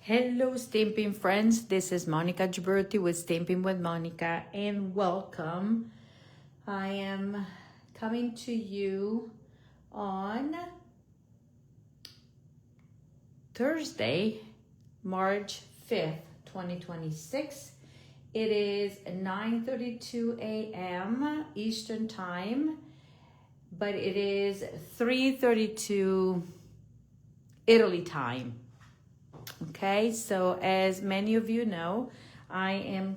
Hello Stampin' friends, this is Monica Gibberti with Stampin' with Monica and welcome. I am coming to you on Thursday, March 5th, 2026. It is 9:32 a.m. Eastern Time, but it is 3:32 Italy time. Okay, so as many of you know, I am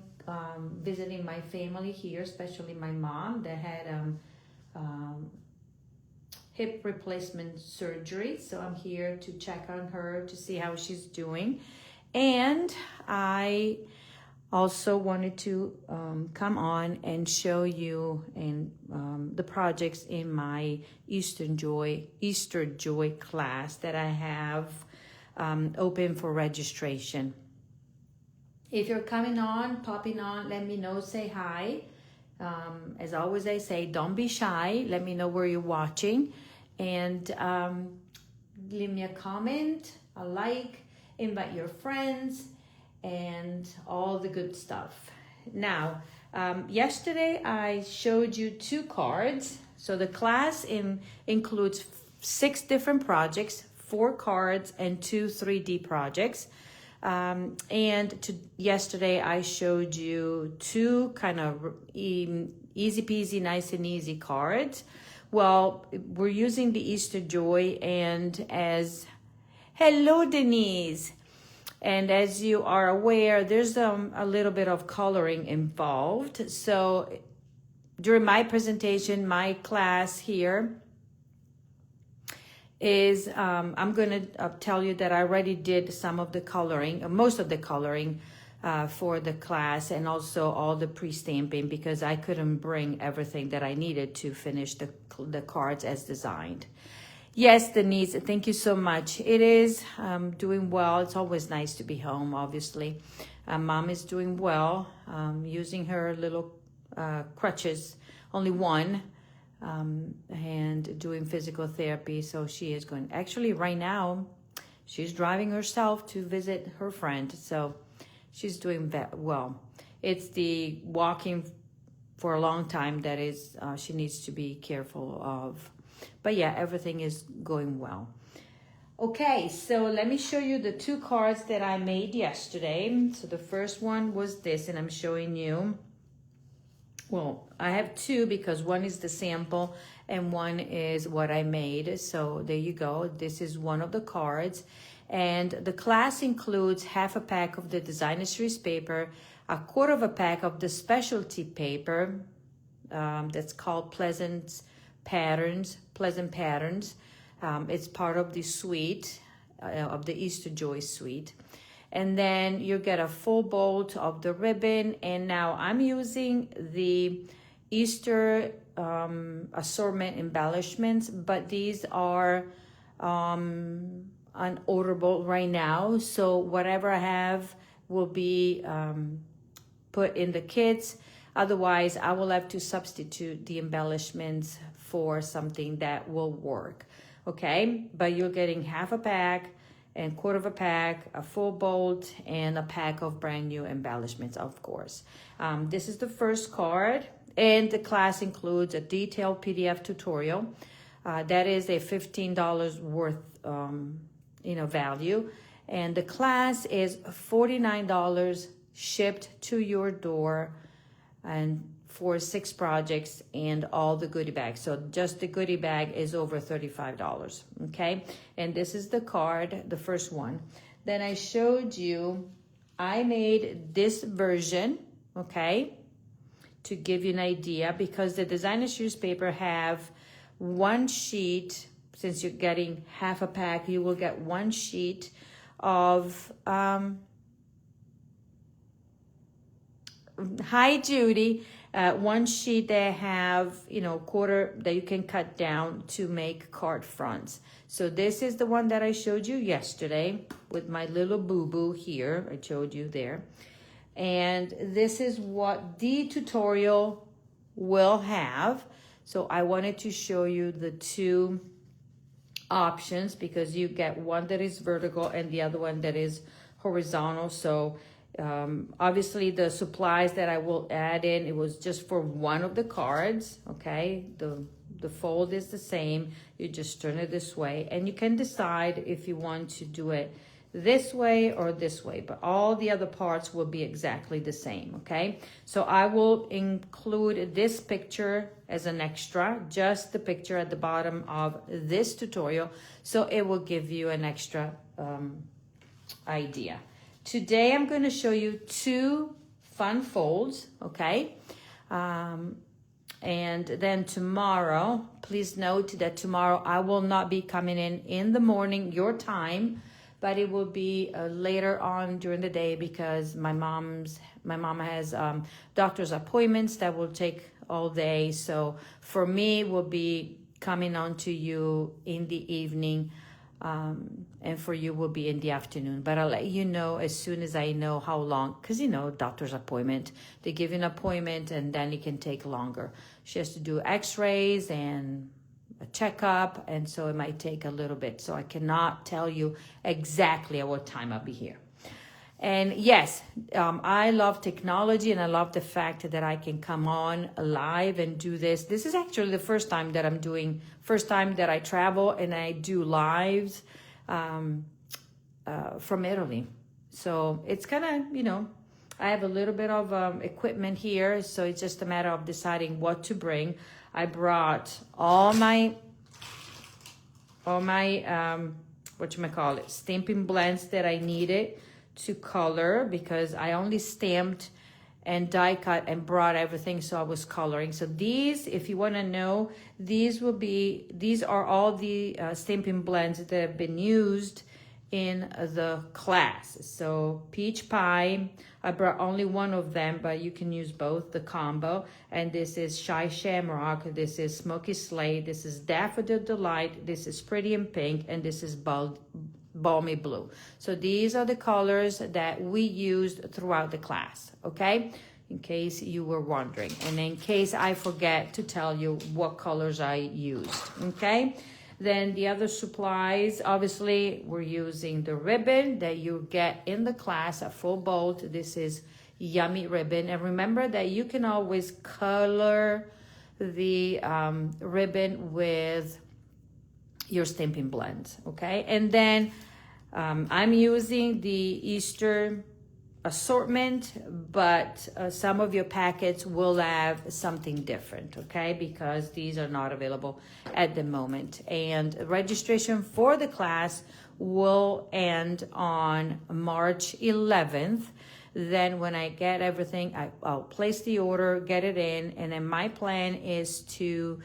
visiting my family here, especially my mom that had hip replacement surgery. So I'm here to check on her to see how she's doing. And I also wanted to come on and show you the projects in my Easter Joy class that I have open for registration. If you're popping on, let me know, say hi. As always, I say, don't be shy. Let me know where you're watching and leave me a comment, a like, invite your friends, and all the good stuff. Now, yesterday I showed you 2 cards. So the class includes 6 different projects, 4 cards and 2 3D projects. Yesterday I showed you 2 kind of easy peasy, nice and easy cards. Well, we're using the Easter Joy, and hello Denise. And as you are aware, there's a little bit of coloring involved. So during my presentation, my class here is I'm going to tell you that I already did some of the coloring, most of the coloring for the class, and also all the pre-stamping, because I couldn't bring everything that I needed to finish the cards as designed. Yes, Denise, thank you so much. It is doing well. It's always nice to be home, obviously. Mom is doing well, using her little crutches, only one, and doing physical therapy. So she is going, actually right now, she's driving herself to visit her friend. So she's doing well. It's the walking for a long time that is, she needs to be careful of. But yeah, everything is going well. Okay, so let me show you the 2 cards that I made yesterday. So the first one was this, and I'm showing you, well, I have 2 because one is the sample and one is what I made. So there you go. This is one of the cards. And the class includes half a pack of the designer series paper, a quarter of a pack of the specialty paper that's called Pleasant Patterns. It's part of the suite, of the Easter Joy suite. And then you get a full bolt of the ribbon. And now I'm using the Easter assortment embellishments, but these are unorderable right now. So whatever I have will be put in the kits. Otherwise, I will have to substitute the embellishments for something that will work. Okay, but you're getting half a pack and quarter of a pack, a full bolt, and a pack of brand new embellishments, of course. This is the first card, and the class includes a detailed PDF tutorial. That is a $15 worth value, and the class is $49 shipped to your door, and for 6 projects and all the goodie bags. So just the goodie bag is over $35, okay? And this is the card, the first one. Then I showed you, I made this version, okay? To give you an idea, because the designer series paper have 1 sheet. Since you're getting half a pack, you will get 1 sheet of, hi Judy, 1 sheet that have, quarter that you can cut down to make card fronts. So this is the one that I showed you yesterday with my little boo-boo here. I showed you there. And this is what the tutorial will have. So I wanted to show you the 2 options, because you get one that is vertical and the other one that is horizontal. So obviously the supplies that I will add in, it was just for one of the cards, okay? The fold is the same. You just turn it this way, and you can decide if you want to do it this way or this way, but all the other parts will be exactly the same, okay? So I will include this picture as an extra, just the picture at the bottom of this tutorial, so it will give you an extra idea. Today I'm going to show you 2 fun folds, okay? And then tomorrow, please note that tomorrow I will not be coming in the morning, your time, but it will be later on during the day because my mom has doctor's appointments that will take all day. So for me, will be coming on to you in the evening, and for you will be in the afternoon. But I'll let you know as soon as I know how long, because doctor's appointment, they give you an appointment and then it can take longer. She has to do x-rays and a checkup, and so it might take a little bit. So I cannot tell you exactly at what time I'll be here. And yes, I love technology, and I love the fact that I can come on live and do this. This is actually the first time that first time that I travel and I do lives from Italy. So it's kind of, I have a little bit of equipment here, so it's just a matter of deciding what to bring. I brought all my stamping blends that I needed to color, because I only stamped and die cut and brought everything, so I was coloring. So these, if you want to know, these are all the stamping blends that have been used in the class. So peach pie, I brought only one of them, but you can use both, the combo. And this is shy shamrock, this is smoky slate, this is daffodil delight, this is pretty in pink, and this is balmy blue. So these are the colors that we used throughout the class, okay? In case you were wondering, and in case I forget to tell you what colors I used, okay? Then the other supplies, obviously, we're using the ribbon that you get in the class at full bolt. This is yummy ribbon. And remember that you can always color the ribbon with your stamping blends, okay? And then I'm using the Easter assortment, but some of your packets will have something different, okay? Because these are not available at the moment. And registration for the class will end on March 11th. Then when I get everything, I'll place the order, get it in, and then my plan is to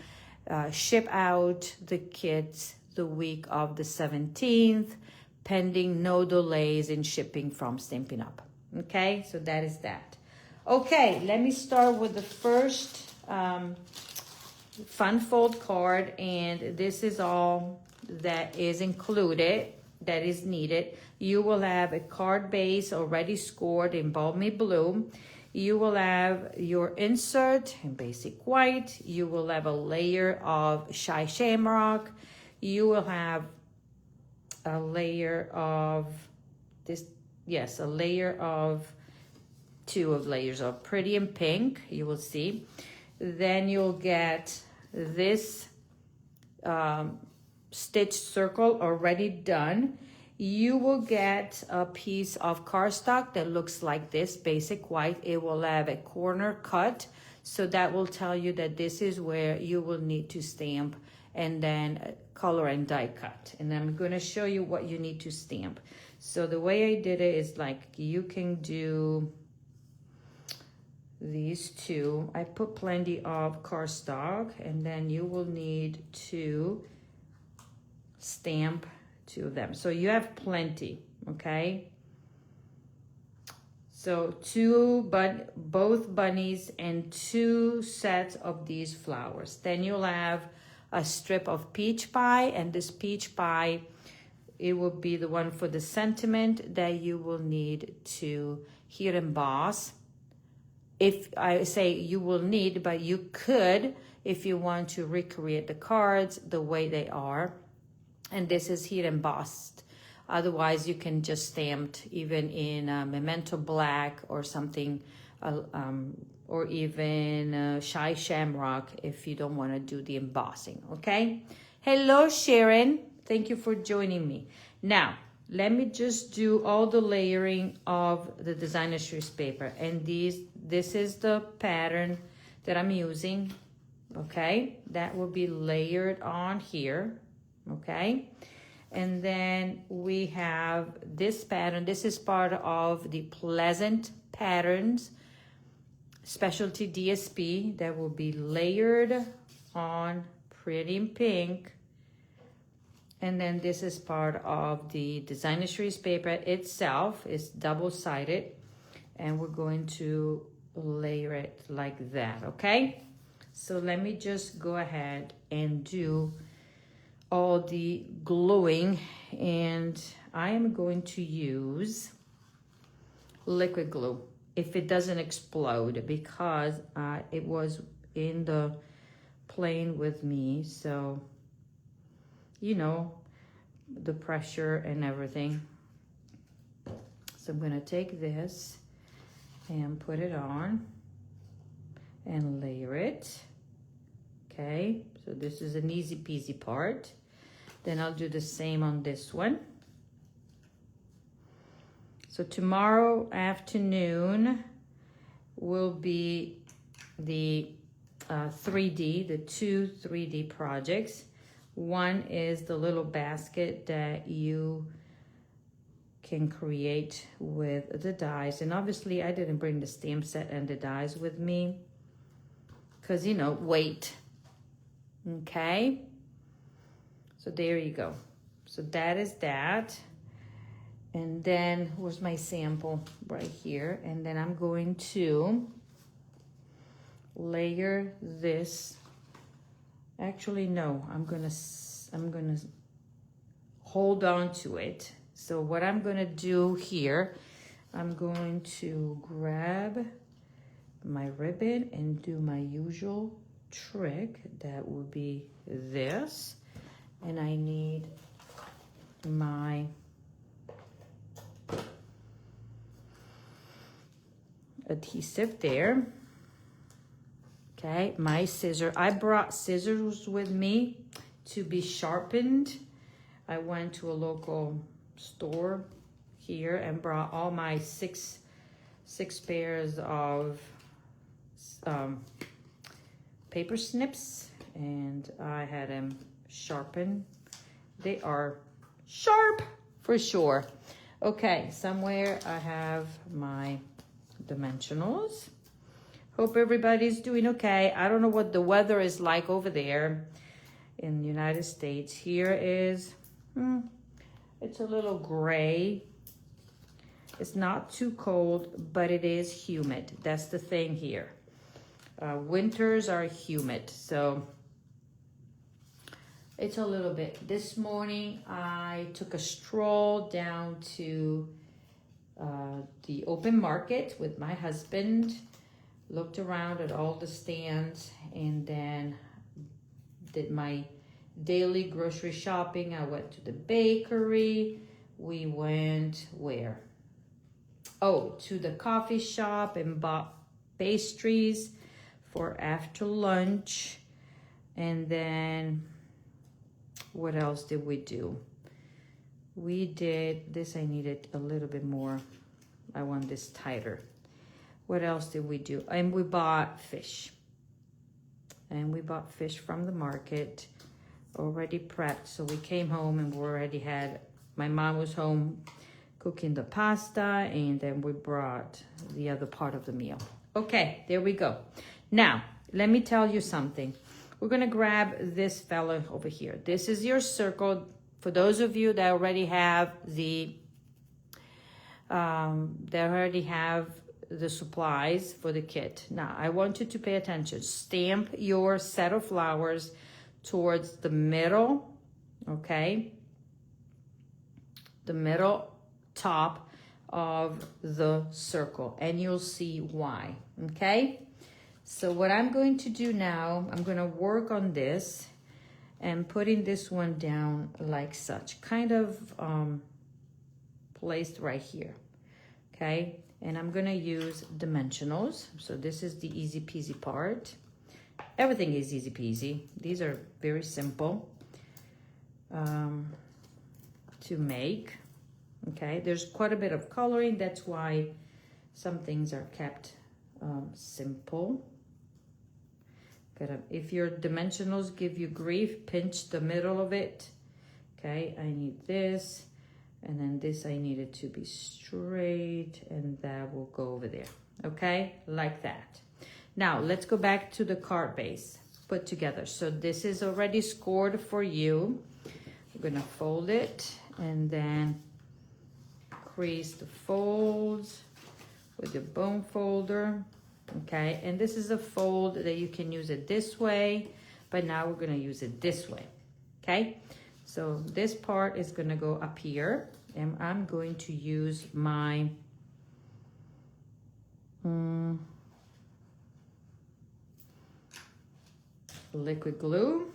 ship out the kits the week of the 17th, pending no delays in shipping from Stampin' Up. Okay, so that is that. Okay, let me start with the first fun fold card, and this is all that is included, that is needed. You will have a card base already scored in balmy blue. You will have your insert in basic white. You will have a layer of shy shamrock. You will have a layer of this, yes, a layer of layers of pretty in pink, you will see. Then you'll get this stitch circle already done. You will get a piece of cardstock that looks like this, basic white. It will have a corner cut, so that will tell you that this is where you will need to stamp and then color and die cut. And I'm going to show you what you need to stamp. So the way I did it is like, you can do these two. I put plenty of cardstock, and then you will need to stamp 2 of them. So you have plenty, okay? So both bunnies and 2 sets of these flowers. Then you'll have a strip of peach pie, and this peach pie, it will be the one for the sentiment that you will need to here emboss. If I say you will need, but you could if you want to recreate the cards the way they are. And this is here embossed Otherwise, you can just stamp even in Memento Black or something, or even Shy Shamrock if you don't want to do the embossing, okay? Hello, Sharon. Thank you for joining me. Now, let me just do all the layering of the designer series paper. And this is the pattern that I'm using, okay? That will be layered on here, okay? And then we have this pattern. This is part of the Pleasant Patterns Specialty DSP that will be layered on Pretty in Pink. And then this is part of the designer series paper itself. It's double-sided. And we're going to layer it like that, okay? So let me just go ahead and do all the gluing, and I am going to use liquid glue if it doesn't explode, because it was in the plane with me, so you know the pressure and everything. So I'm gonna take this and put it on and layer it, okay? So this is an easy peasy part. Then I'll do the same on this one. So tomorrow afternoon will be the 3D, the two 3D projects. One is the little basket that you can create with the dies. And obviously I didn't bring the stamp set and the dies with me because, you know, weight. Okay, so there you go. So that is that. And then where's my sample? Right here. And then I'm going to layer this. Actually, no, I'm gonna hold on to it. So what I'm gonna do here, I'm going to grab my ribbon and do my usual trick. That would be this, and I need my adhesive there. Okay, my scissor. I brought scissors with me to be sharpened. I went to a local store here and brought all my six pairs of paper snips, and I had them sharpened. They are sharp for sure. Okay, somewhere I have my dimensionals. Hope everybody's doing okay. I don't know what the weather is like over there in the United States. Here is, it's a little gray. It's not too cold, but it is humid. That's the thing here. Winters are humid, so it's a little bit. This morning, I took a stroll down to the open market with my husband, looked around at all the stands, and then did my daily grocery shopping. I went to the bakery. We went where? Oh, to the coffee shop and bought pastries for after lunch. And then what else did we do? We did this. I needed a little bit more. I want this tighter. What else did we do? And we bought fish. And we bought fish from the market already prepped. So we came home and we already had, my mom was home cooking the pasta, and then we brought the other part of the meal. Okay, there we go. Now, let me tell you something. We're gonna grab this fella over here. This is your circle. For those of you that already have the supplies for the kit. Now, I want you to pay attention. Stamp your set of flowers towards the middle, okay? The middle top of the circle, and you'll see why, okay? So what I'm going to do now, I'm gonna work on this and putting this one down like such, kind of placed right here, okay? And I'm gonna use dimensionals. So this is the easy peasy part. Everything is easy peasy. These are very simple to make, okay? There's quite a bit of coloring. That's why some things are kept simple. If your dimensionals give you grief, pinch the middle of it. Okay, I need this, and then this I need it to be straight, and that will go over there. Okay, like that. Now let's go back to the card base put together. So this is already scored for you. We're gonna fold it and then crease the folds with the bone folder. Okay, and this is a fold that you can use it this way, but now we're gonna use it this way. Okay, so this part is gonna go up here, and I'm going to use my liquid glue,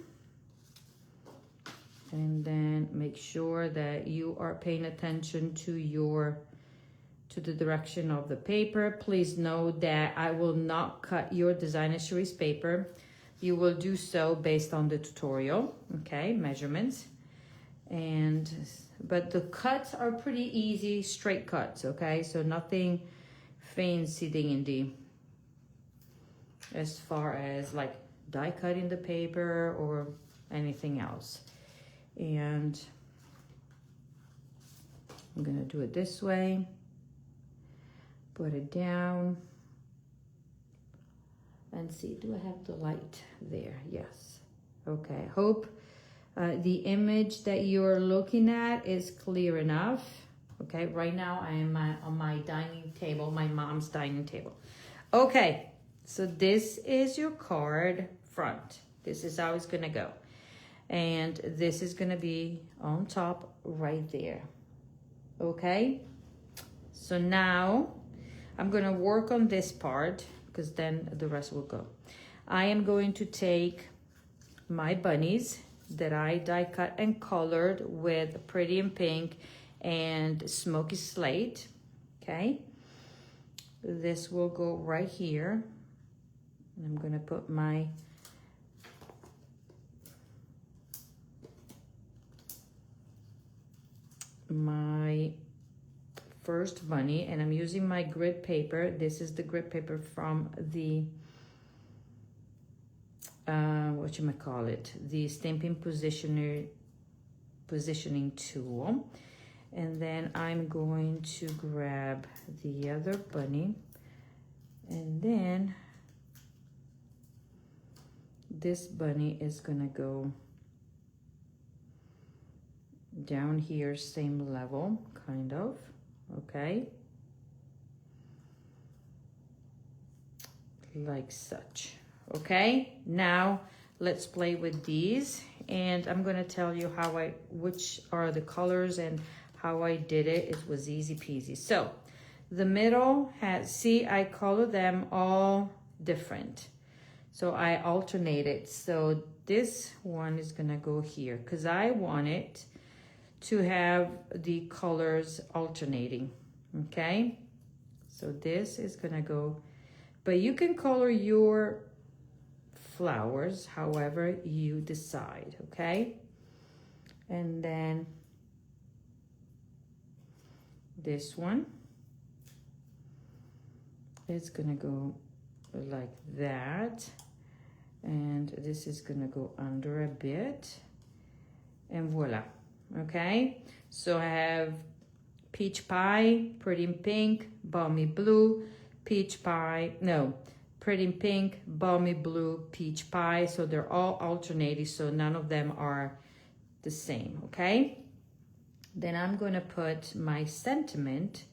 and then make sure that you are paying attention to the direction of the paper. Please know that I will not cut your designer series paper. You will do so based on the tutorial, okay, measurements. But the cuts are pretty easy, straight cuts, okay? So nothing fancy dandy as far as like die cutting the paper or anything else. And I'm gonna do it this way. Put it down and see, do I have the light there? Yes. Okay, hope the image that you're looking at is clear enough. Okay, right now I am on my dining table, my mom's dining table. Okay, so this is your card front. This is how it's gonna go. And this is gonna be on top right there. Okay, so now I'm gonna work on this part because then the rest will go. I am going to take my bunnies that I die cut and colored with Pretty in Pink and Smoky Slate, okay? This will go right here. And I'm gonna put my first bunny, and I'm using my grid paper. This is the grid paper from the the Stampin' Positioning tool. And then I'm going to grab the other bunny, and then this bunny is gonna go down here, same level, kind of, okay, like such. Okay, now let's play with these, and I'm gonna tell you which are the colors and how I did it. It was easy peasy. So the middle has, see, I color them all different. So I alternated. So this one is gonna go here because I want it to have the colors alternating, okay? So this is gonna go, but you can color your flowers however you decide, okay? And then this one is gonna go like that, and this is gonna go under a bit, and voila. Okay, so I have peach pie, Pretty in Pink, balmy blue, peach pie, no, Pretty in Pink, balmy blue, peach pie. So they're all alternating, so none of them are the same, okay? Then I'm gonna put my sentiment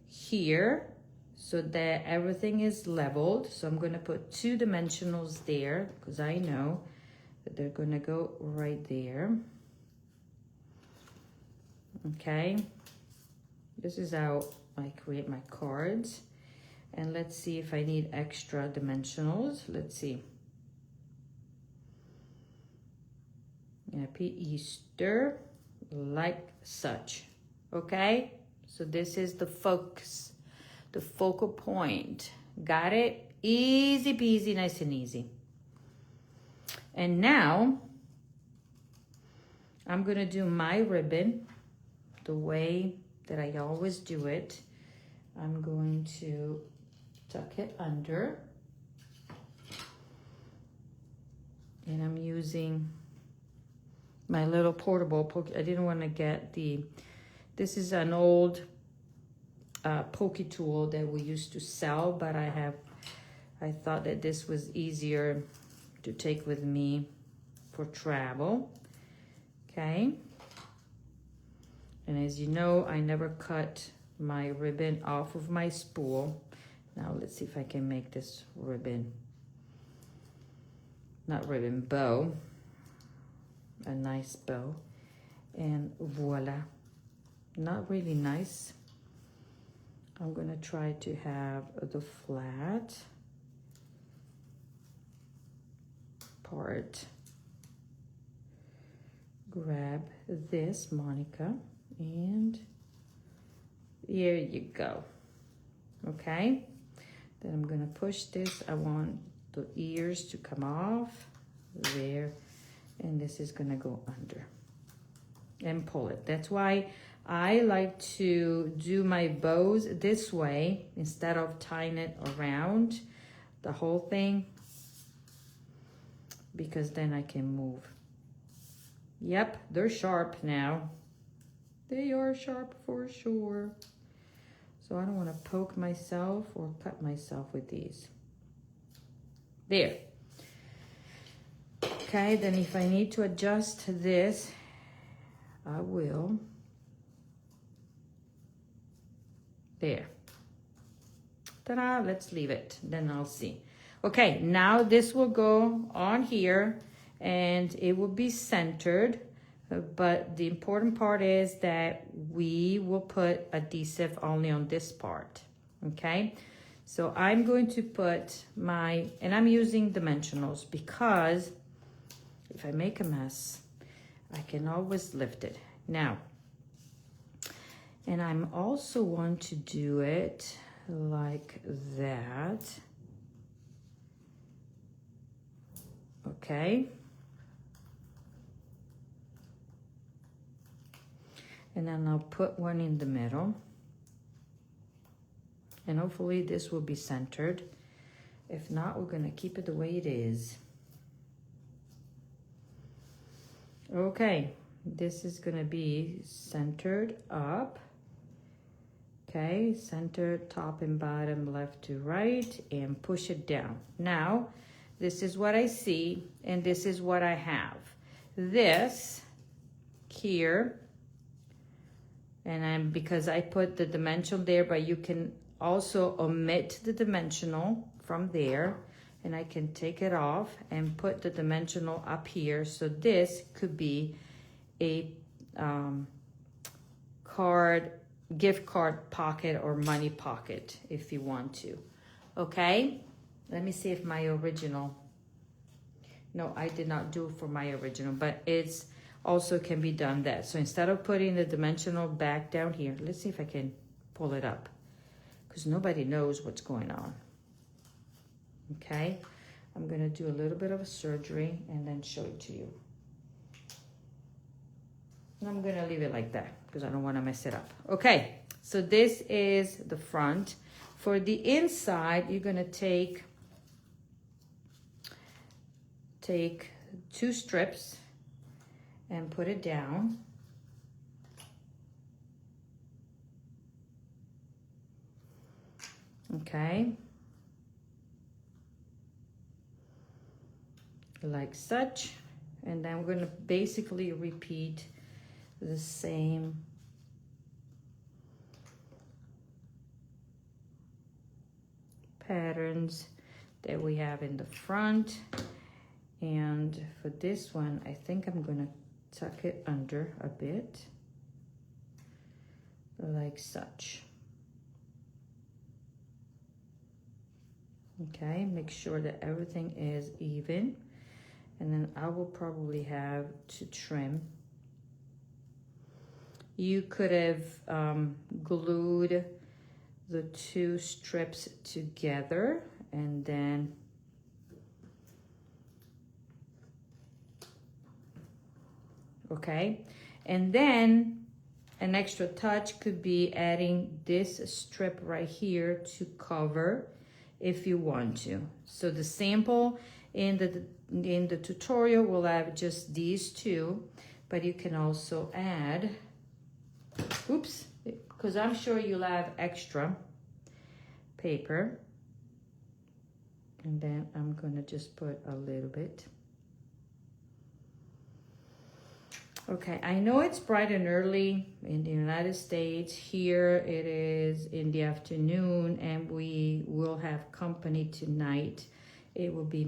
here so that everything is leveled. So I'm gonna put 2 dimensionals there because I know that they're gonna go right there. Okay, this is how I create my cards. And let's see if I need extra dimensionals. Let's see. Happy Easter, like such. Okay, So this is the focus, the focal point. Got it? Easy peasy, nice and easy. And now I'm gonna do my ribbon the way that I always do it. I'm going to tuck it under. And I'm using my little portable poke. I didn't want to get this is an old pokey tool that we used to sell, but I thought that this was easier to take with me for travel. Okay. And as you know, I never cut my ribbon off of my spool. Now let's see if I can make this ribbon, not ribbon, bow, a nice bow. And voila, not really nice. I'm gonna try to have the flat part. Grab this, Monica, and here you go. Okay, then I'm gonna push this. I want the ears to come off there, and this is gonna go under and pull it. That's why I like to do my bows this way instead of tying it around the whole thing, because then I can move. Yep, they're sharp now. They are sharp for sure. So I don't want to poke myself or cut myself with these. There. Okay, then if I need to adjust this, I will. There. Ta-da, let's leave it, then I'll see. Okay, now this will go on here and it will be centered, but the important part is that we will put adhesive only on this part, okay? So I'm going to put and I'm using dimensionals because if I make a mess, I can always lift it. Now, and I'm also want to do it like that. Okay. And then I'll put one in the middle. And hopefully this will be centered. If not, we're gonna keep it the way it is. Okay, this is gonna be centered up. Okay, center, top and bottom, left to right, and push it down. Now, this is what I see, and this is what I have. This here, and because I put the dimensional there, but you can also omit the dimensional from there, and I can take it off and put the dimensional up here. So this could be a gift card pocket or money pocket if you want to. Okay, let me see if my original, no, I did not do it for my original, but it's also can be done that. So instead of putting the dimensional back down here, let's see if I can pull it up, because nobody knows what's going on. Okay, I'm gonna do a little bit of a surgery and then show it to you. And I'm gonna leave it like that because I don't wanna mess it up. Okay, so this is the front. For the inside, you're gonna take 2 strips and put it down. Okay. Like such. And then we're gonna basically repeat the same patterns that we have in the front. And for this one, I think I'm gonna tuck it under a bit, like such. Okay, make sure that everything is even. And then I will probably have to trim you could have glued the two strips together and then okay, and then an extra touch could be adding this strip right here to cover if you want to. So the sample in the tutorial will have just these two, but you can also add, oops, because I'm sure you'll have extra paper. And then I'm gonna just put a little bit. Okay, I know it's bright and early in the United States. Here it is in the afternoon and we will have company tonight. It will be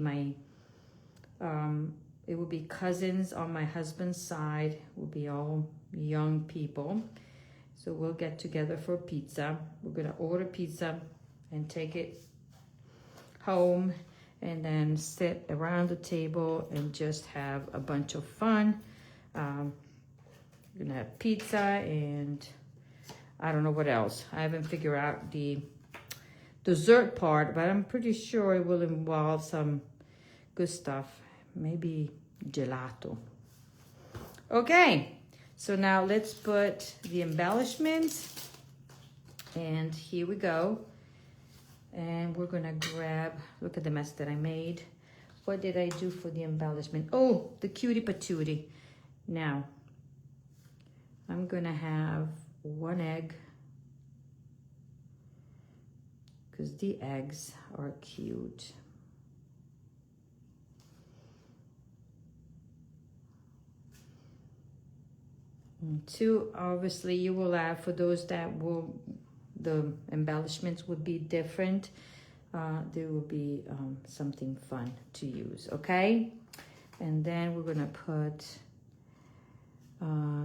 cousins on my husband's side. Will be all young people. So we'll get together for pizza. We're gonna order pizza and take it home and then sit around the table and just have a bunch of fun. We're gonna have pizza and I don't know what else. I haven't figured out the dessert part, but I'm pretty sure it will involve some good stuff. Maybe gelato. Okay, so now let's put the embellishment, and here we go. And we're gonna grab, look at the mess that I made. What did I do for the embellishment? Oh, the cutie patootie. Now, I'm gonna have one egg because the eggs are cute. And two, obviously you will have, for those that will, the embellishments would be different. There will be something fun to use, okay? And then we're gonna put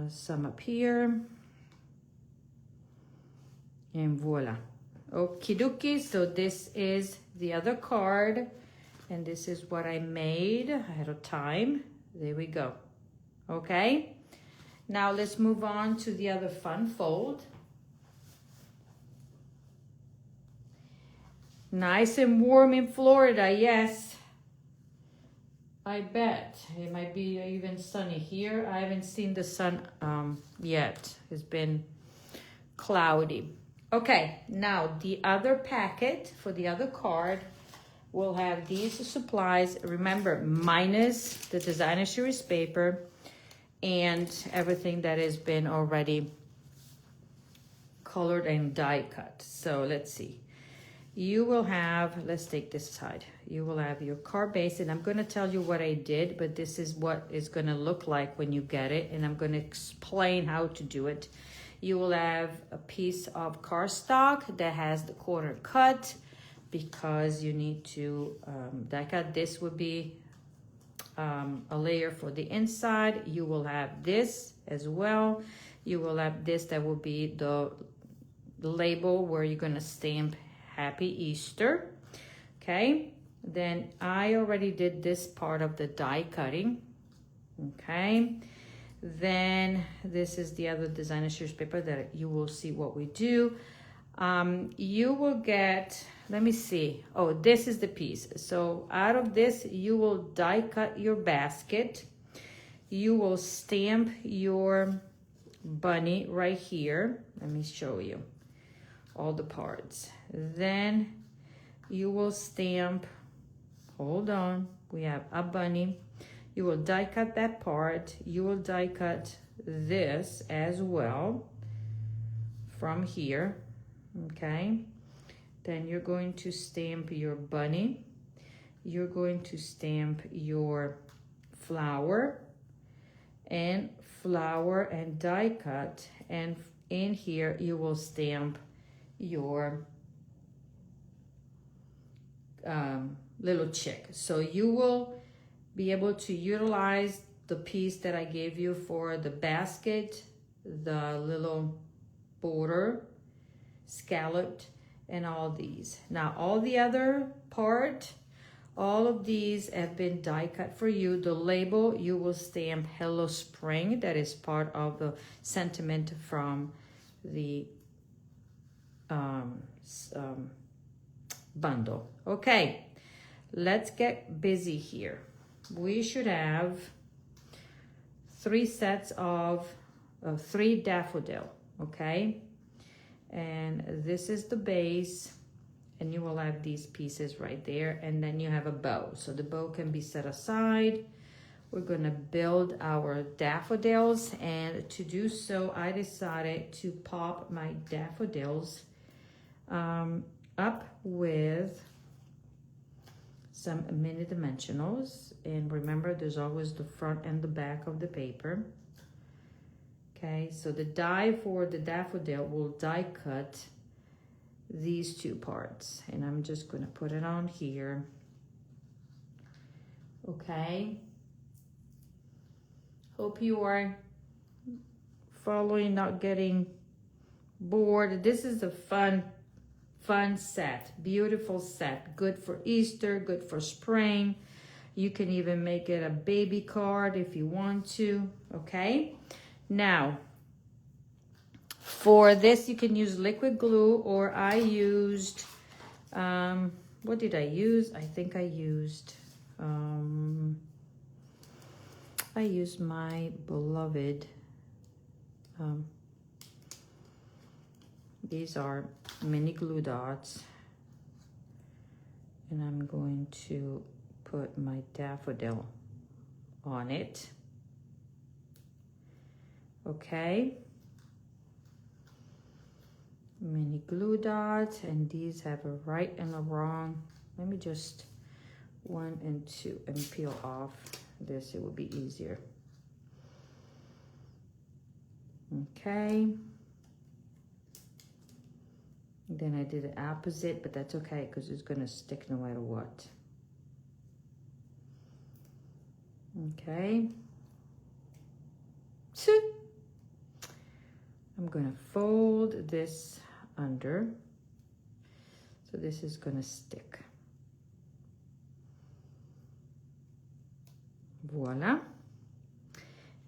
some up here. And voila. Okie dokie, so this is the other card. And this is what I made ahead of time. There we go, okay? Now let's move on to the other fun fold. Nice and warm in Florida, yes. I bet. It might be even sunny here. I haven't seen the sun yet. It's been cloudy. Okay, now the other packet for the other card will have these supplies. Remember, minus the designer series paper and everything that has been already colored and die cut. So let's see. You will have, let's take this side. You will have your card base, and I'm gonna tell you what I did, but this is what it's gonna look like when you get it, and I'm gonna explain how to do it. You will have a piece of cardstock that has the corner cut because you need to die cut. This would be a layer for the inside. You will have this as well. You will have this that will be the label where you're gonna stamp Happy Easter. Okay, then I already did this part of the die cutting. Okay, then this is the other designer series paper that you will see what we do. You will get, let me see. Oh, this is the piece. So out of this, you will die cut your basket. You will stamp your bunny right here. Let me show you all the parts. Then you will stamp, hold on, we have a bunny. You will die cut that part. You will die cut this as well from here, okay? Then you're going to stamp your bunny. You're going to stamp your flower and die cut. And in here, you will stamp your little chick. So you will be able to utilize the piece that I gave you for the basket, the little border, scalloped, and all these. Now all the other part All of these have been die cut for you. The label, you will stamp Hello Spring. That is part of the sentiment from the bundle. Okay, let's get busy here. We should have 3 sets of 3 daffodil, okay? And this is the base, and you will have these pieces right there, and then you have a bow. So the bow can be set aside. We're gonna build our daffodils, and to do so, I decided to pop my daffodils up with some mini dimensionals. And remember, there's always the front and the back of the paper. Okay, so the die for the daffodil will die cut these 2 parts, and I'm just gonna put it on here. Okay, hope you are following, not getting bored. This is a fun set, beautiful set, good for Easter, good for spring. You can even make it a baby card if you want to. Okay, now for this you can use liquid glue, or I used what did I use? I think I used my beloved these are mini glue dots, and I'm going to put my daffodil on it. Okay, mini glue dots, and these have a right and a wrong. Let me just 1 and 2 and peel off this, it will be easier. Okay, then I did the opposite, but that's okay because it's gonna stick no matter what. Okay, so I'm gonna fold this under, so this is gonna stick. Voila.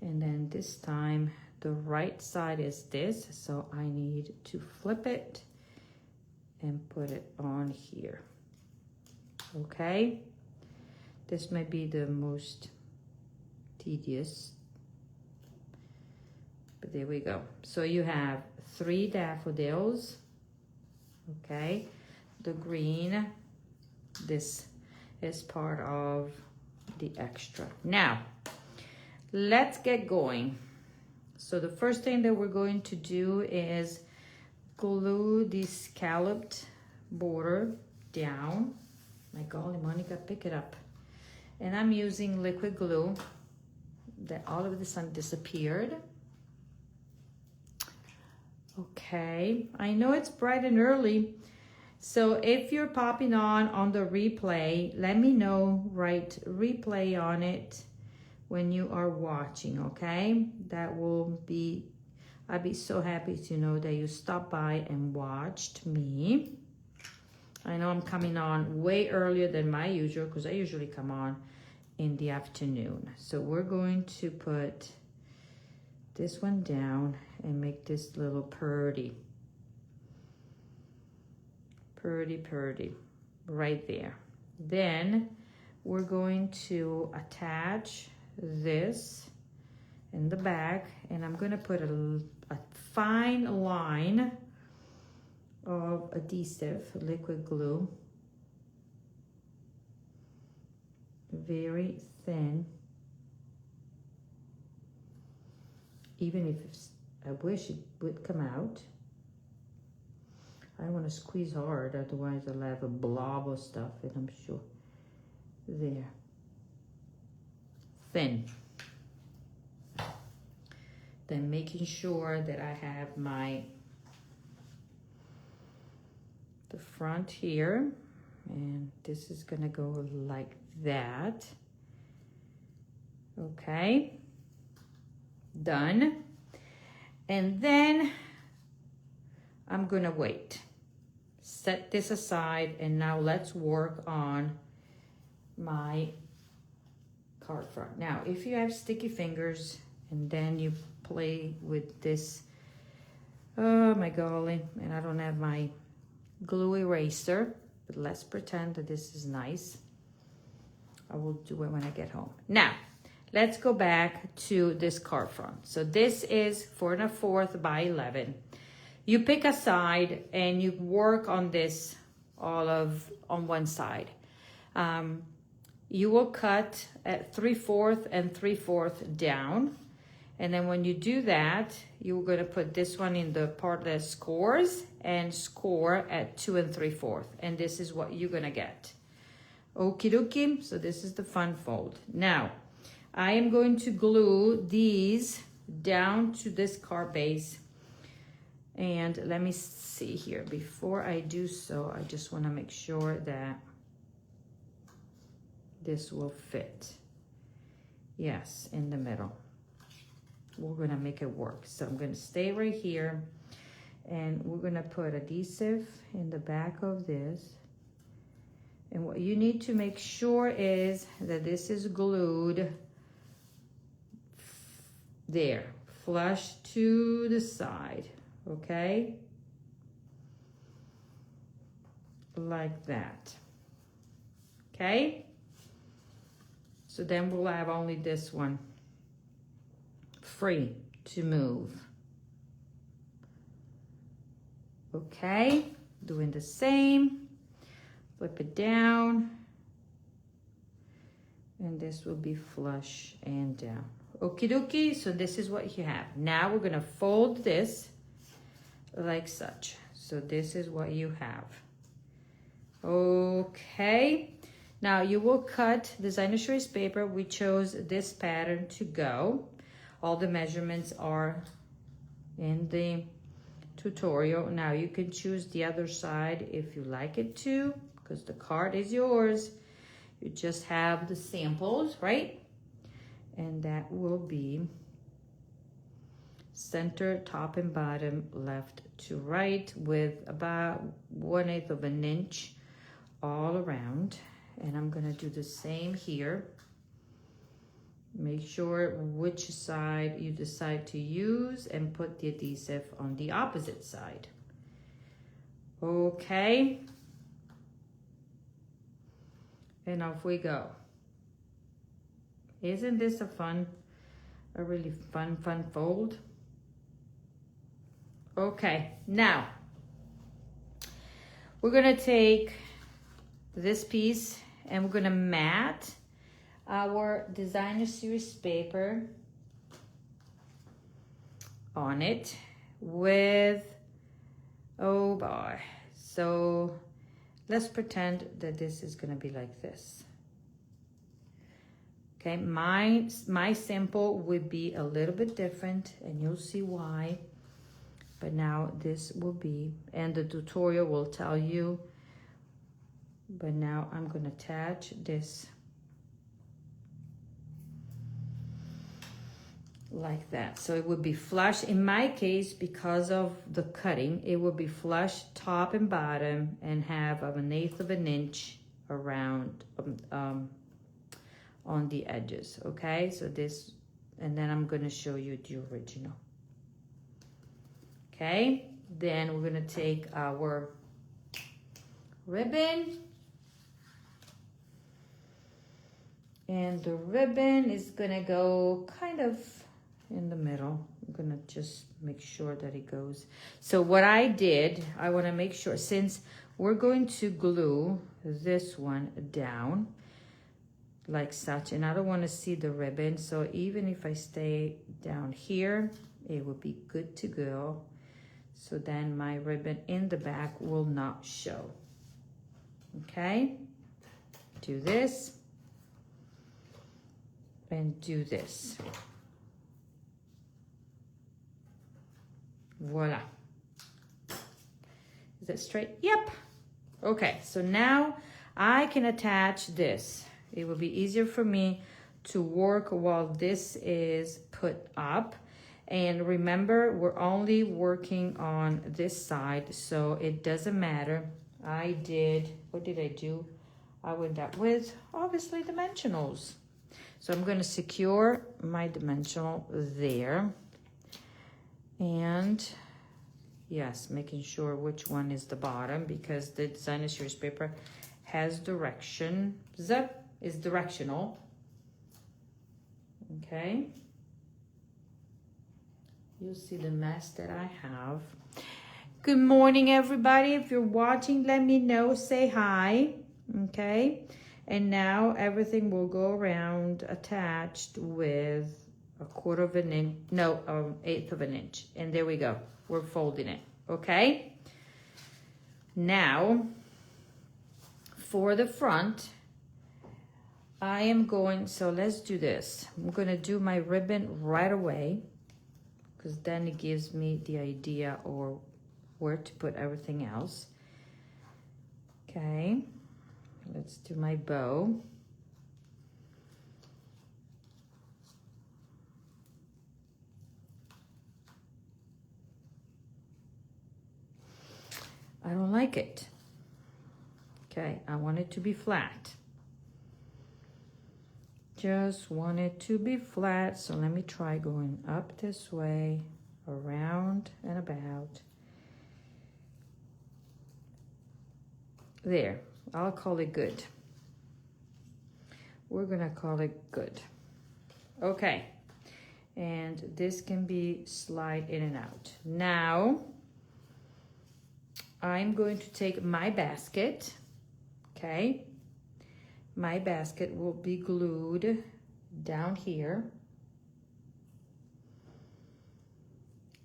And then this time the right side is this, so I need to flip it and put it on here. Okay, this might be the most tedious, but there we go. So you have 3 daffodils. Okay, the green, this is part of the extra. Now let's get going. So the first thing that we're going to do is glue the scalloped border down. My golly, Monica, pick it up. And I'm using liquid glue that all of a sudden disappeared. Okay, I know it's bright and early, so if you're popping on the replay, let me know, write replay on it when you are watching, okay? That will be, I'd be so happy to know that you stopped by and watched me. I know I'm coming on way earlier than my usual because I usually come on in the afternoon. So we're going to put this one down and make this little purdy right there. Then we're going to attach this in the back, and I'm going to put a fine line of adhesive liquid glue, very thin, even if it's, I wish it would come out. I don't want to squeeze hard, otherwise I'll have a blob of stuff, and I'm sure. There. Thin. Then making sure that I have the front here, and this is gonna go like that. Okay, done. And then I'm gonna wait, set this aside, and now let's work on my card front. Now, if you have sticky fingers and then you play with this, oh my golly, and I don't have my glue eraser, but let's pretend that this is nice. I will do it when I get home. Now, let's go back to this card front. So this is 4 1/4 by 11. You pick a side and you work on this on one side. You will cut at 3/4 and 3/4 down. And then when you do that, you're gonna put this one in the part that scores and score at 2 3/4. And this is what you're gonna get. Okie dokie, so this is the fun fold. Now, I am going to glue these down to this card base. And let me see here. Before I do so, I just wanna make sure that this will fit. Yes, in the middle. We're gonna make it work. So I'm gonna stay right here and we're gonna put adhesive in the back of this. And what you need to make sure is that this is glued there, flush to the side, okay? Like that, okay? So then we'll have only this one free to move. Okay, doing the same. Flip it down. And this will be flush and down. Okie dokie, so this is what you have. Now we're gonna fold this like such. So this is what you have. Okay. Now you will cut designer choice paper. We chose this pattern to go. All the measurements are in the tutorial. Now you can choose the other side if you like it to, because the card is yours. You just have the samples, right? And that will be center, top and bottom, left to right, with about 1/8 of an inch all around. And I'm gonna do the same here. Make sure which side you decide to use and put the adhesive on the opposite side. Okay. And off we go. Isn't this a really fun fold? Okay, now we're gonna take this piece and we're gonna mat our designer series paper on it with, oh boy. So let's pretend that this is gonna be like this. Okay, my sample would be a little bit different and you'll see why. But now this will be, and the tutorial will tell you. But now I'm gonna attach this like that. So it would be flush. In my case, because of the cutting, it will be flush top and bottom and have 1/8 of an inch around on the edges. Okay, so this, and then I'm gonna show you the original. Okay, then we're gonna take our ribbon. And the ribbon is gonna go kind of in the middle. I'm gonna just make sure that it goes. So what I did, I wanna make sure, since we're going to glue this one down like such, and I don't wanna see the ribbon, so even if I stay down here, it will be good to go. So then my ribbon in the back will not show. Okay, do this. And do this. Voila. Is that straight? Yep. Okay, so now I can attach this. It will be easier for me to work while this is put up. And remember, we're only working on this side, so it doesn't matter. What did I do? I went up with, obviously, dimensionals. So I'm going to secure my dimensional there. And yes, making sure which one is the bottom, because the designer series paper has direction. Zip is directional. Okay. You'll see the mess that I have. Good morning, everybody. If you're watching, let me know. Say hi. Okay. And now everything will go around attached with a 1/4 of an inch, no, 1/8 of an inch. And there we go. We're folding it. Okay. Now, for the front, I am going, so let's do this. I'm going to do my ribbon right away, because then it gives me the idea or where to put everything else. Okay, let's do my bow. I don't like it. Okay, I want it to be flat. Just want it to be flat. So let me try going up this way, around and about. There, I'll call it good. We're gonna call it good. Okay, and this can be slide in and out. Now, I'm going to take my basket, okay? My basket will be glued down here,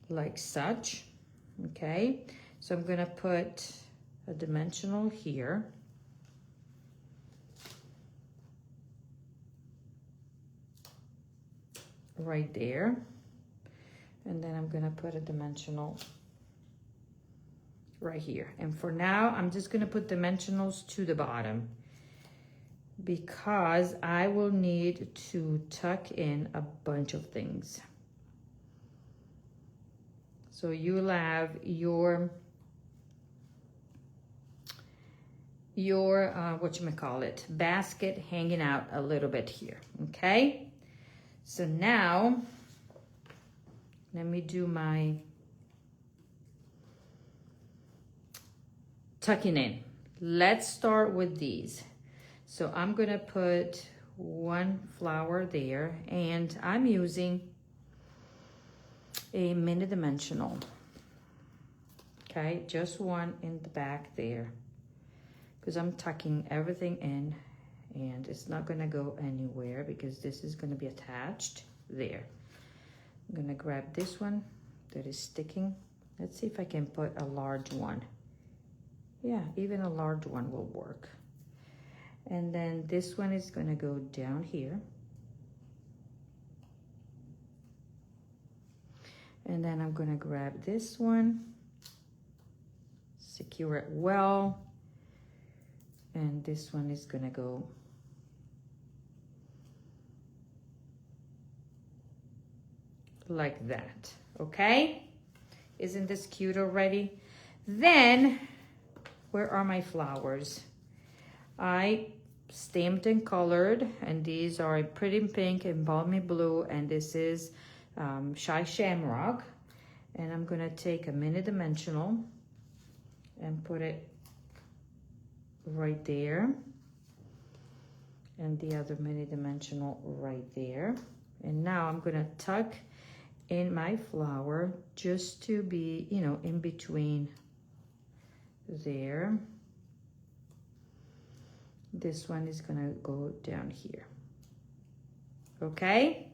like such, okay? So I'm gonna put a dimensional here. Right there. And then I'm gonna put a dimensional right here. And for now, I'm just gonna put dimensionals to the bottom, because I will need to tuck in a bunch of things. So you'll have your whatchamacallit, basket hanging out a little bit here, okay? So now, let me do my tucking in. Let's start with these. So I'm gonna put one flower there, and I'm using a mini dimensional. Okay, just one in the back there, because I'm tucking everything in, and it's not gonna go anywhere because this is gonna be attached there. I'm gonna grab this one that is sticking. Let's see if I can put a large one. Yeah, even a large one will work. And then this one is gonna go down here. And then I'm gonna grab this one, secure it well. And this one is gonna go like that, okay? Isn't this cute already? Then, where are my flowers? I stamped and colored, and these are Pretty Pink and Balmy Blue, and this is Shy Shamrock. And I'm gonna take a mini dimensional and put it right there, and the other mini dimensional right there. And now I'm gonna tuck in my flower just to be, you know, in between there. This one is gonna go down here. Okay,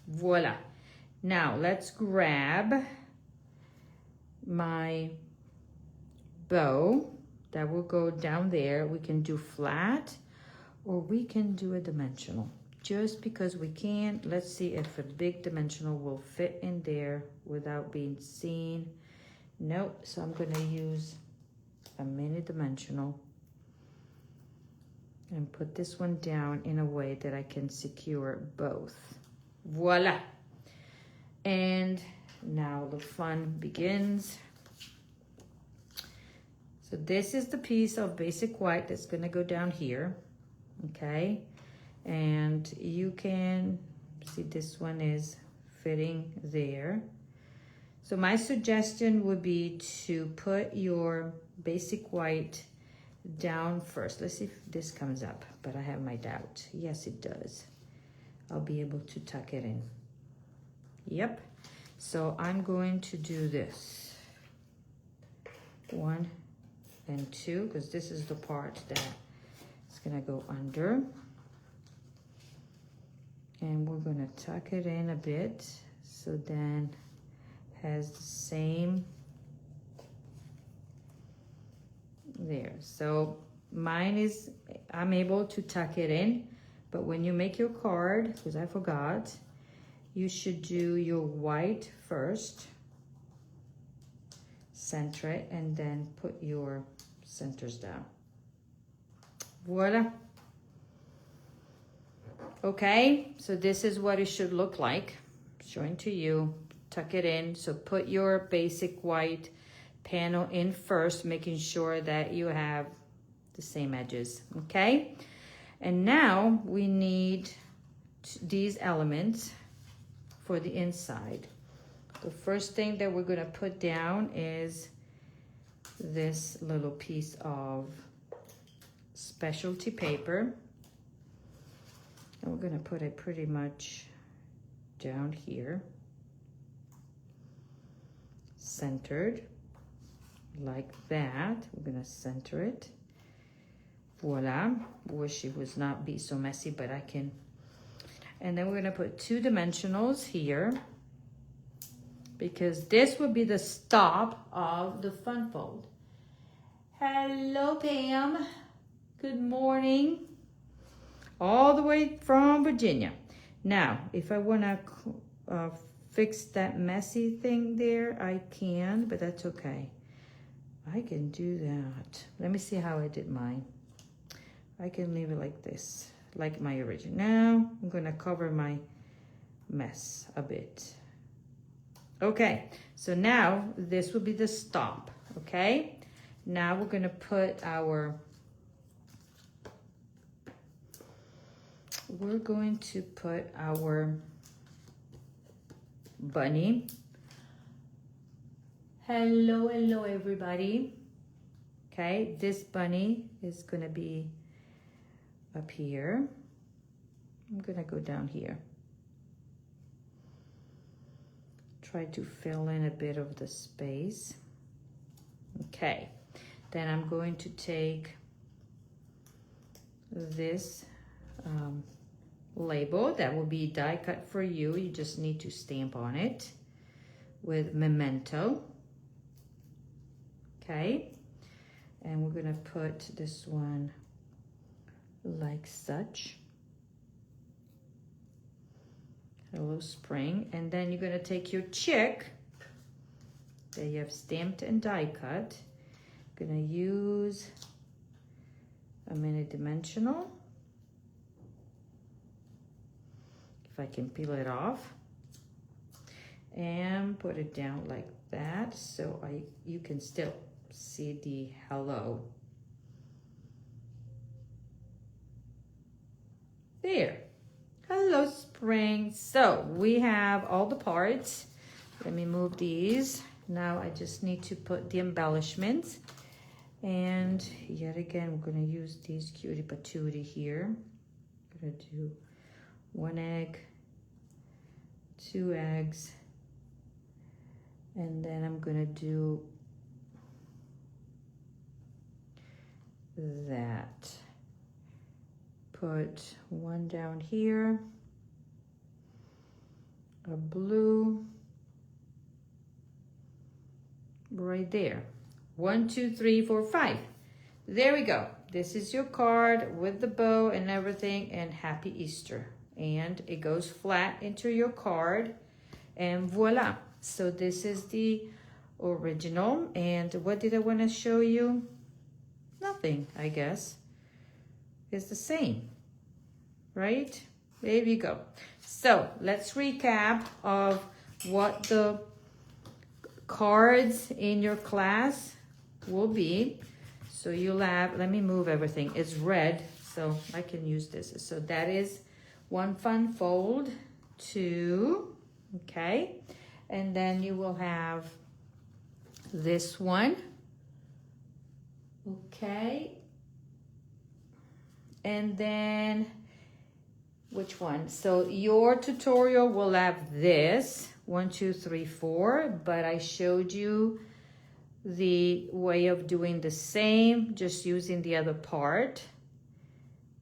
voila. Now let's grab my bow that will go down there. We can do flat, or we can do a dimensional. Just because we can, let's see if a big dimensional will fit in there without being seen. Nope, so I'm gonna use a mini dimensional and put this one down in a way that I can secure both. Voila. And now the fun begins. So this is the piece of basic white that's gonna go down here. okay? And you can see this one is fitting there. So my suggestion would be to put your basic white down first. Let's see if this comes up, but I have my doubt. Yes, it does. I'll be able to tuck it in. Yep. So I'm going to do this. 1 and 2, because this is the part that is gonna go under. And we're gonna tuck it in a bit, so then has the same there. So mine is, I'm able to tuck it in, but when you make your card, because I forgot, you should do your white first, center it, and then put your centers down. Voila. Okay, so this is what it should look like. Showing to you, tuck it in. So put your basic white panel in first, making sure that you have the same edges, okay? And now we need these elements for the inside. The first thing that we're gonna put down is this little piece of specialty paper. And we're gonna put it pretty much down here, centered, like that. We're gonna center it. Voila. Wish it was not be so messy, but I can. And then we're gonna put 2 dimensionals here, because this will be the stop of the fun fold. Hello, Pam. Good morning. All the way from Virginia. Now, if I wanna fix that messy thing there, I can, but that's okay. I can do that. Let me see how I did mine. I can leave it like this, like my original. Now, I'm gonna cover my mess a bit. Okay, so now this will be the stop, okay? Now we're gonna put our, bunny. Hello, hello everybody. Okay, this bunny is gonna be up here. I'm gonna go down here. Try to fill in a bit of the space. Okay, then I'm going to take this label that will be die cut for you. You just need to stamp on it with memento. Okay, and we're gonna put this one like such. Hello spring. And then you're gonna take your chick that you have stamped and die cut. Gonna use a mini dimensional. If I can peel it off, and put it down like that, so you can still see the hello. There. Hello spring. So we have all the parts. Let me move these. Now I just need to put the embellishments, and yet again we're going to use these cutie patootie here. I'm going to do 1 egg, 2 eggs, and then I'm going to do that. Put 1 down here, a blue right there. 1, 2, 3, 4, 5. There we go. This is your card with the bow and everything, and happy Easter. And it goes flat into your card, and voila. So this is the original. And what did I want to show you? Nothing, I guess. It's the same, right? There you go. So let's recap of what the cards in your class will be. So you'll have, let me move everything. It's red, so I can use this. So that is one fun fold, two, okay? And then you will have this one, okay? And then, which one? So your tutorial will have this, 1, 2, 3, 4, but I showed you the way of doing the same, just using the other part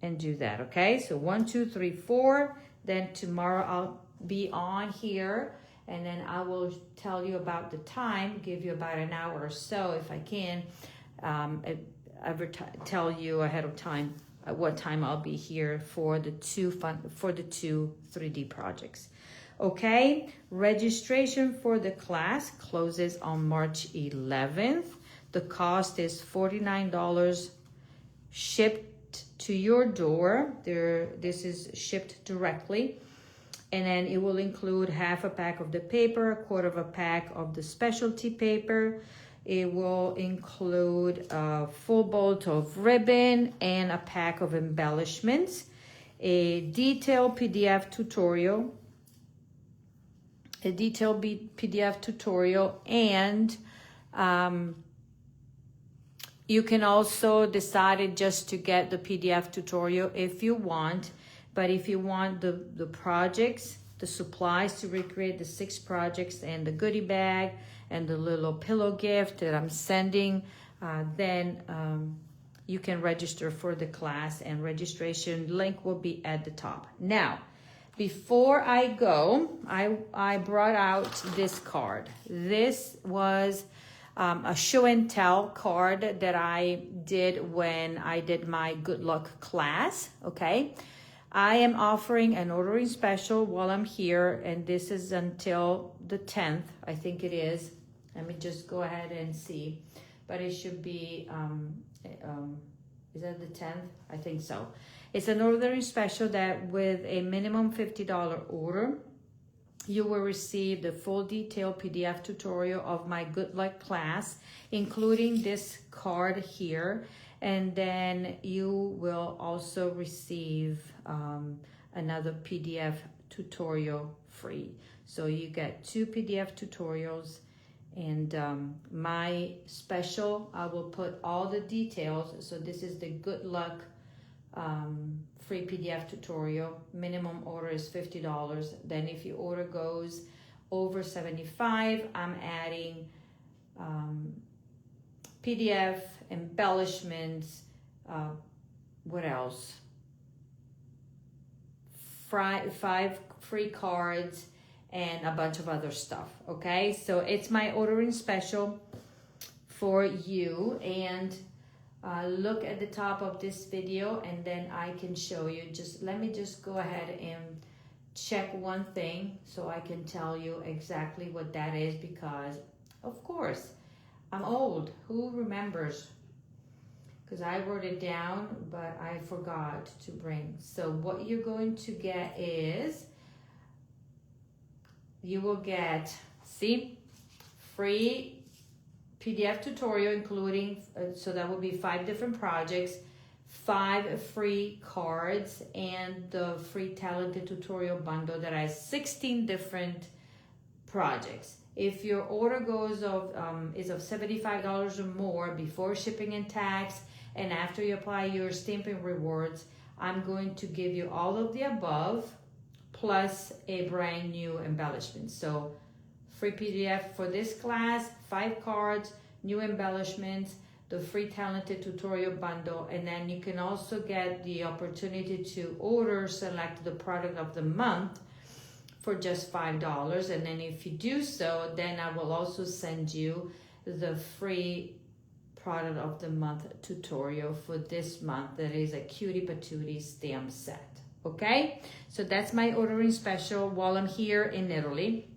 and do that, okay? So 1, 2, 3, 4, then tomorrow I'll be on here and then I will tell you about the time, give you about an hour or so if I can, tell you ahead of time at what time I'll be here for the two 3D projects. Okay, registration for the class closes on March 11th. The cost is $49 shipped to your door. This is shipped directly. And then it will include half a pack of the paper, a quarter of a pack of the specialty paper. It will include a full bolt of ribbon and a pack of embellishments, a detailed PDF tutorial, and you can also decide just to get the PDF tutorial if you want. But if you want the projects, the supplies to recreate the 6 projects and the goodie bag and the little pillow gift that I'm sending, then you can register for the class, and registration link will be at the top. Now, before I go, I brought out this card. This was a show and tell card that I did when I did my good luck class, okay? I am offering an ordering special while I'm here, and this is until the 10th, I think it is. Let me just go ahead and see, but it should be, is that the 10th? I think so. It's an ordering special that with a minimum $50 order, you will receive the full detailed PDF tutorial of my good luck class, including this card here. And then you will also receive another PDF tutorial free. So you get 2 PDF tutorials, and my special, I will put all the details. So this is the good luck free PDF tutorial. Minimum order is $50. Then if your order goes over $75, I'm adding PDF, embellishments, what else? 5 free cards and a bunch of other stuff, okay? So it's my ordering special for you, and look at the top of this video and then I can show you. Let me just go ahead and check one thing so I can tell you exactly what that is, because of course I'm old. Who remembers? Because I wrote it down, but I forgot to bring. So what you're going to get is, you will get, see, free PDF tutorial, including, so that will be 5 different projects, 5 free cards, and the free Talended Tutorial Bundle that has 16 different projects. If your order goes is of $75 or more before shipping and tax, and after you apply your Stampin Rewards, I'm going to give you all of the above, plus a brand new embellishment. So free PDF for this class, 5 cards, new embellishments, the free Talended Tutorial Bundle, and then you can also get the opportunity to select the product of the month for just $5. And then if you do so, then I will also send you the free product of the month tutorial for this month. That is a Cutie Patootie stamp set. Okay, so that's my ordering special while I'm here in Italy.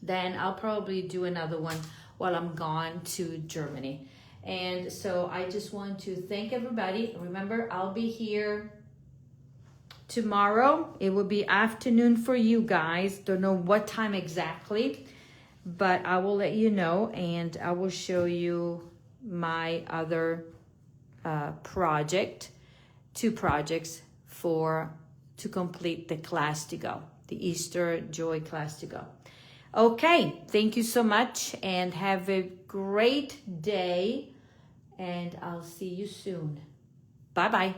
Then I'll probably do another one while I'm gone to Germany. And so I just want to thank everybody. Remember, I'll be here tomorrow. It will be afternoon for you guys. Don't know what time exactly, but I will let you know, and I will show you my other project. 2 projects to complete the class to go, the Easter Joy class to go. Okay, thank you so much and have a great day, and I'll see you soon. Bye-bye.